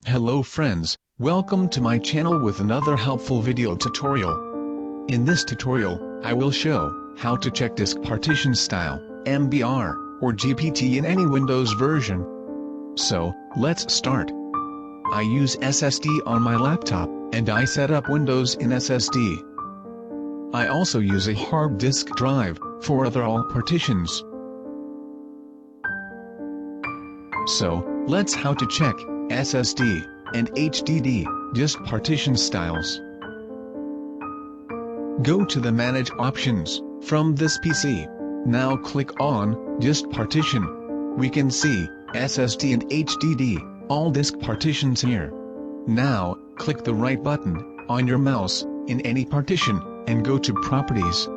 Hello friends, welcome to my channel with another helpful video tutorial. In this tutorial, I will show how to check disk partition style, MBR, or GPT in any Windows version. So, let's start. I use SSD on my laptop, and I set up Windows in SSD. I also use a hard disk drive for other all partitions. So, let's how to check SSD and HDD disk partition styles. Go to the Manage options from this PC. Now click on Disk Partition. We can see SSD and HDD, all disk partitions here. Now, click the right button on your mouse in any partition and go to Properties.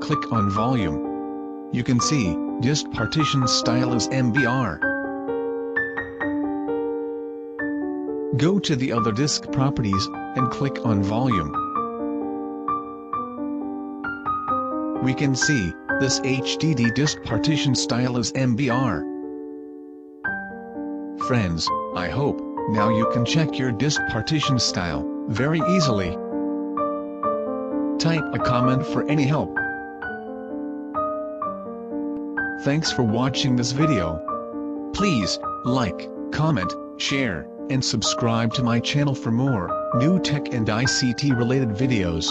Click on Volume. You can see disk partition style is MBR. Go to the other disk properties, and click on Volume. We can see, this HDD disk partition style is MBR. Friends, I hope, now you can check your disk partition style, very easily. Type a comment for any help. Thanks for watching this video. Please, like, comment, share, and subscribe to my channel for more new tech and ICT related videos.